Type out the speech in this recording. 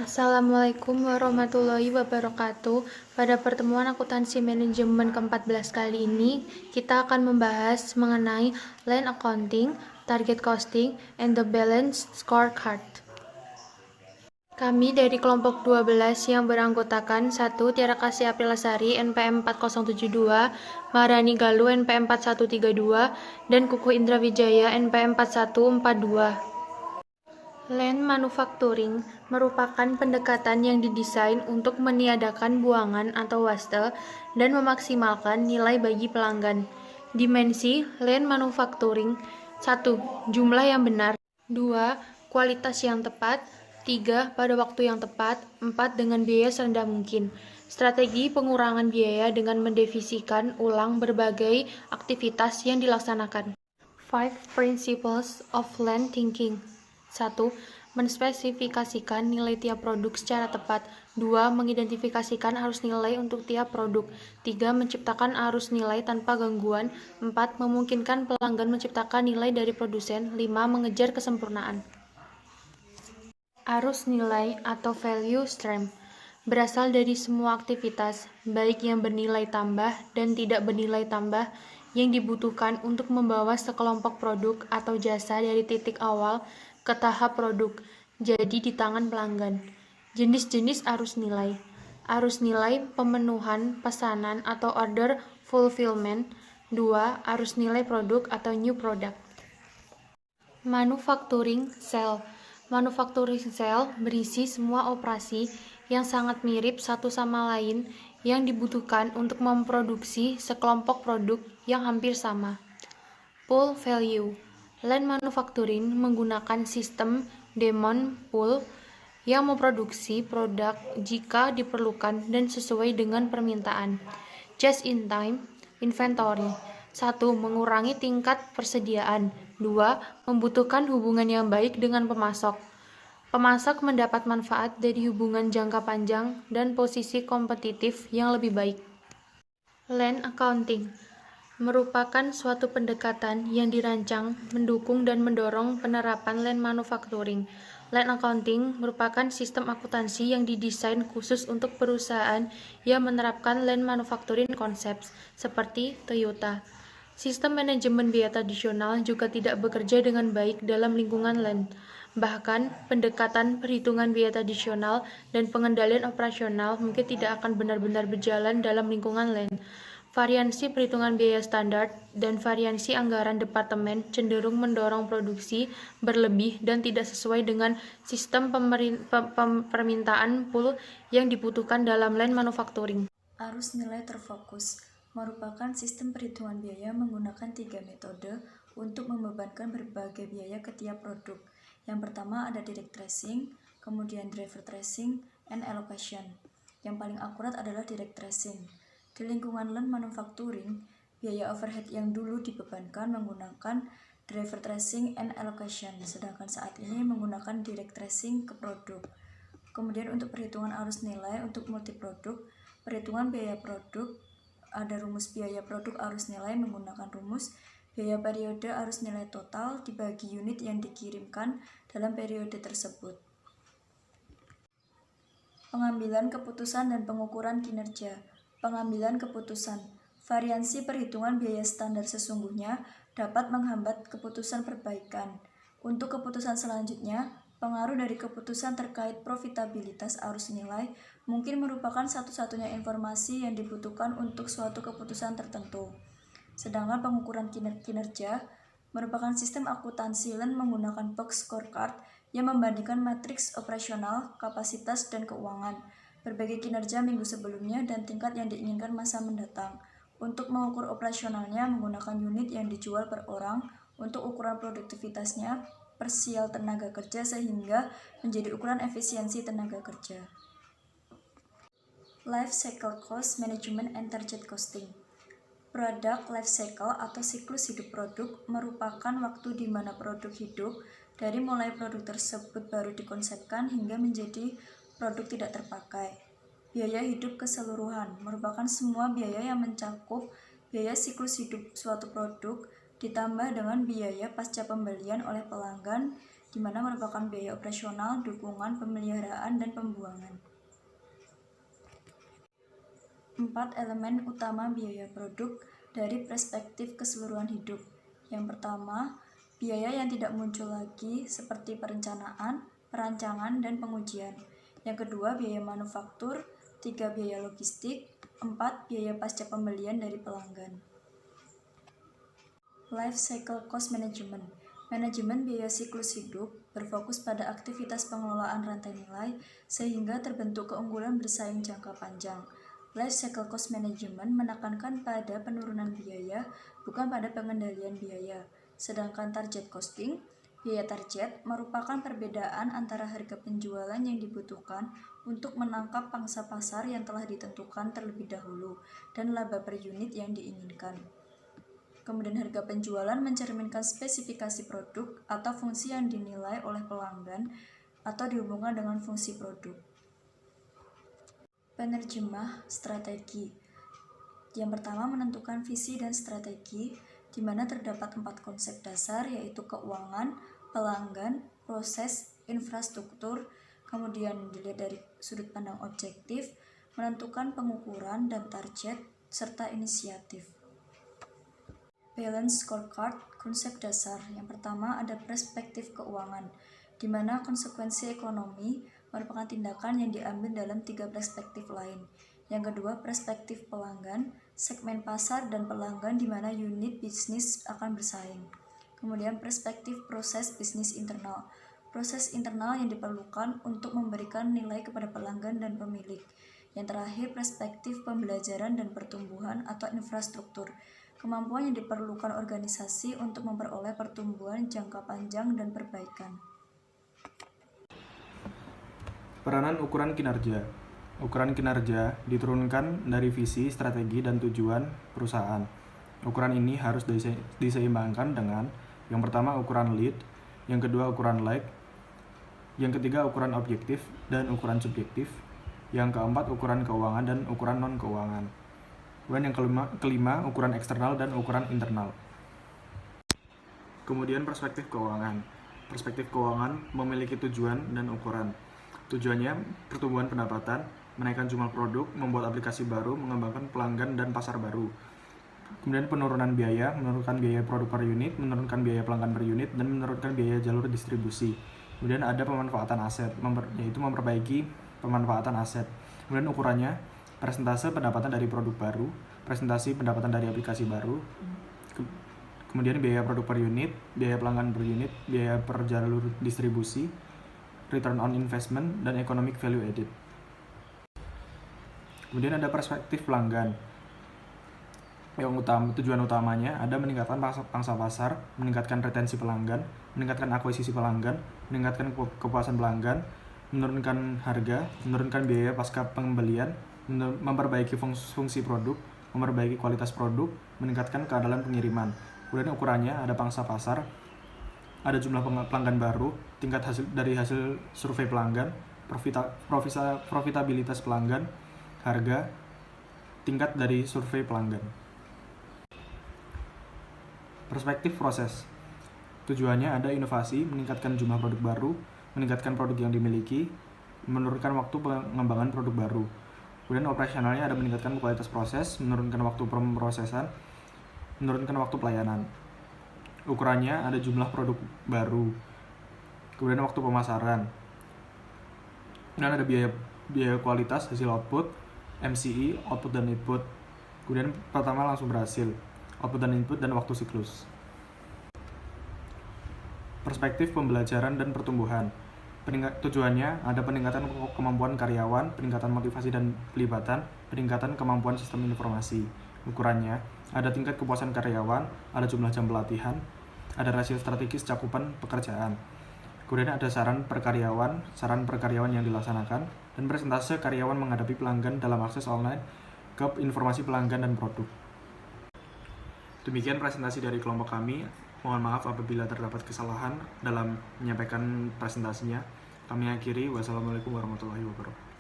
Assalamualaikum warahmatullahi wabarakatuh. Pada pertemuan akuntansi manajemen ke-14 kali ini, kita akan membahas mengenai land accounting, target costing, and the balance scorecard. Kami dari kelompok 12 yang beranggotakan 1. Tiara Kasih Aprilasari NPM 4072, Maharani Galuh NPM 4132, dan Kuku Indra Wijaya NPM 4142. Land manufacturing merupakan pendekatan yang didesain untuk meniadakan buangan atau waste dan memaksimalkan nilai bagi pelanggan. Dimensi land manufacturing: 1. Jumlah yang benar. 2. Kualitas yang tepat. 3. Pada waktu yang tepat. 4. Dengan biaya serendah mungkin. Strategi pengurangan biaya dengan mendefisikan ulang berbagai aktivitas yang dilaksanakan. 5 Principles of Land Thinking. 1. Menspesifikasikan nilai tiap produk secara tepat. 2. Mengidentifikasikan arus nilai untuk tiap produk. 3. Menciptakan arus nilai tanpa gangguan. 4. Memungkinkan pelanggan menciptakan nilai dari produsen. 5. Mengejar kesempurnaan. Arus nilai atau value stream berasal dari semua aktivitas, baik yang bernilai tambah dan tidak bernilai tambah, yang dibutuhkan untuk membawa sekelompok produk atau jasa dari titik awal ke tahap produk, jadi di tangan pelanggan. Jenis-jenis arus nilai. Arus nilai pemenuhan pesanan atau order fulfillment. 2. Arus nilai produk atau new product. Manufacturing cell. Manufacturing cell berisi semua operasi yang sangat mirip satu sama lain yang dibutuhkan untuk memproduksi sekelompok produk yang hampir sama. Pool value. Land manufacturing menggunakan sistem demand pool yang memproduksi produk jika diperlukan dan sesuai dengan permintaan. Just-in-time inventory. 1. Mengurangi tingkat persediaan. 2. Membutuhkan hubungan yang baik dengan pemasok. Pemasok mendapat manfaat dari hubungan jangka panjang dan posisi kompetitif yang lebih baik. Land accounting merupakan suatu pendekatan yang dirancang, mendukung, dan mendorong penerapan land manufacturing. Land accounting merupakan sistem akuntansi yang didesain khusus untuk perusahaan yang menerapkan land manufacturing concepts, seperti Toyota. Sistem manajemen biaya tradisional juga tidak bekerja dengan baik dalam lingkungan land. Bahkan, pendekatan perhitungan biaya tradisional dan pengendalian operasional mungkin tidak akan benar-benar berjalan dalam lingkungan land. Variansi perhitungan biaya standar dan variansi anggaran departemen cenderung mendorong produksi berlebih dan tidak sesuai dengan sistem permintaan pool yang dibutuhkan dalam land manufacturing. Arus nilai terfokus merupakan sistem perhitungan biaya menggunakan 3 metode untuk membebankan berbagai biaya ke tiap produk. Yang pertama ada direct tracing, kemudian driver tracing, and allocation. Yang paling akurat adalah direct tracing. Di lingkungan land manufacturing, biaya overhead yang dulu dibebankan menggunakan driver tracing and allocation, sedangkan saat ini menggunakan direct tracing ke produk. Kemudian untuk perhitungan arus nilai untuk multiproduk, perhitungan biaya produk, ada rumus biaya produk arus nilai menggunakan rumus biaya periode arus nilai total dibagi unit yang dikirimkan dalam periode tersebut. Pengambilan keputusan dan pengukuran kinerja. Pengambilan keputusan. Variansi perhitungan biaya standar sesungguhnya dapat menghambat keputusan perbaikan. Untuk keputusan selanjutnya, pengaruh dari keputusan terkait profitabilitas arus nilai mungkin merupakan satu-satunya informasi yang dibutuhkan untuk suatu keputusan tertentu. Sedangkan pengukuran kinerja merupakan sistem akuntansi land menggunakan box scorecard yang membandingkan matriks operasional, kapasitas, dan keuangan, berbagai kinerja minggu sebelumnya, dan tingkat yang diinginkan masa mendatang. Untuk mengukur operasionalnya menggunakan unit yang dijual per orang, untuk ukuran produktivitasnya per sial tenaga kerja sehingga menjadi ukuran efisiensi tenaga kerja. Life Cycle Cost Management and Target Costing. Product life cycle atau siklus hidup produk merupakan waktu di mana produk hidup dari mulai produk tersebut baru dikonsepkan hingga menjadi produk tidak terpakai. Biaya hidup keseluruhan merupakan semua biaya yang mencakup biaya siklus hidup suatu produk ditambah dengan biaya pasca pembelian oleh pelanggan di mana merupakan biaya operasional, dukungan, pemeliharaan, dan pembuangan. 4 elemen utama biaya produk dari perspektif keseluruhan hidup. Yang pertama, biaya yang tidak muncul lagi seperti perencanaan, perancangan, dan pengujian. Yang kedua, biaya manufaktur. 3, biaya logistik. 4, biaya pasca pembelian dari pelanggan. Life Cycle Cost Management. Manajemen biaya siklus hidup berfokus pada aktivitas pengelolaan rantai nilai sehingga terbentuk keunggulan bersaing jangka panjang. Life Cycle Cost Management menekankan pada penurunan biaya, bukan pada pengendalian biaya. Sedangkan target costing, biaya target, merupakan perbedaan antara harga penjualan yang dibutuhkan untuk menangkap pangsa pasar yang telah ditentukan terlebih dahulu dan laba per unit yang diinginkan. Kemudian harga penjualan mencerminkan spesifikasi produk atau fungsi yang dinilai oleh pelanggan atau dihubungkan dengan fungsi produk. Penerjemah strategi. Yang pertama, menentukan visi dan strategi, di mana terdapat 4 konsep dasar, yaitu keuangan, pelanggan, proses, infrastruktur, kemudian dilihat dari sudut pandang objektif, menentukan pengukuran dan target, serta inisiatif. Balance Scorecard, konsep dasar. Yang pertama ada perspektif keuangan, di mana konsekuensi ekonomi merupakan tindakan yang diambil dalam 3 perspektif lain. Yang kedua, perspektif pelanggan, segmen pasar dan pelanggan di mana unit bisnis akan bersaing. Kemudian perspektif proses bisnis internal, proses internal yang diperlukan untuk memberikan nilai kepada pelanggan dan pemilik. Yang terakhir, perspektif pembelajaran dan pertumbuhan atau infrastruktur, kemampuan yang diperlukan organisasi untuk memperoleh pertumbuhan jangka panjang dan perbaikan. Peranan ukuran kinerja. Ukuran kinerja diturunkan dari visi, strategi, dan tujuan perusahaan. Ukuran ini harus diseimbangkan dengan yang pertama ukuran lead, yang kedua ukuran lag, yang ketiga ukuran objektif dan ukuran subjektif, yang keempat ukuran keuangan dan ukuran non-keuangan. Kemudian yang kelima ukuran eksternal dan ukuran internal. Kemudian perspektif keuangan. Perspektif keuangan memiliki tujuan dan ukuran. Tujuannya pertumbuhan pendapatan, menaikkan jumlah produk, membuat aplikasi baru, mengembangkan pelanggan dan pasar baru. Kemudian penurunan biaya, menurunkan biaya produk per unit, menurunkan biaya pelanggan per unit, dan menurunkan biaya jalur distribusi. Kemudian ada pemanfaatan aset, yaitu memperbaiki pemanfaatan aset. Kemudian ukurannya persentase pendapatan dari produk baru, presentasi pendapatan dari aplikasi baru, kemudian biaya produk per unit, biaya pelanggan per unit, biaya per jalur distribusi, return on investment, dan economic value added. Kemudian ada perspektif pelanggan. Tujuan utamanya ada meningkatkan pangsa pasar, meningkatkan retensi pelanggan, meningkatkan akuisisi pelanggan, meningkatkan kepuasan pelanggan, menurunkan harga, menurunkan biaya pasca pembelian, memperbaiki fungsi produk, memperbaiki kualitas produk, meningkatkan keandalan pengiriman. Kemudian ukurannya ada pangsa pasar, ada jumlah pelanggan baru, tingkat dari hasil survei pelanggan, profitabilitas pelanggan, harga, tingkat dari survei pelanggan. Perspektif proses. Tujuannya ada inovasi, meningkatkan jumlah produk baru, meningkatkan produk yang dimiliki, menurunkan waktu pengembangan produk baru. Kemudian operasionalnya ada meningkatkan kualitas proses, menurunkan waktu pemrosesan, menurunkan waktu pelayanan. Ukurannya ada jumlah produk baru, kemudian waktu pemasaran. Dan ada biaya kualitas hasil output, MCI, output dan input. Kemudian pertama langsung berhasil, output dan input dan waktu siklus. Perspektif pembelajaran dan pertumbuhan. Tujuannya ada peningkatan kemampuan karyawan, peningkatan motivasi dan pelibatan, peningkatan kemampuan sistem informasi. Ukurannya ada tingkat kepuasan karyawan, ada jumlah jam pelatihan, ada rasio strategis cakupan pekerjaan. Kemudian ada saran per karyawan yang dilaksanakan, dan persentase karyawan menghadapi pelanggan dalam akses online ke informasi pelanggan dan produk. Demikian presentasi dari kelompok kami. Mohon maaf apabila terdapat kesalahan dalam menyampaikan presentasinya. Kami akhiri. Wassalamualaikum warahmatullahi wabarakatuh.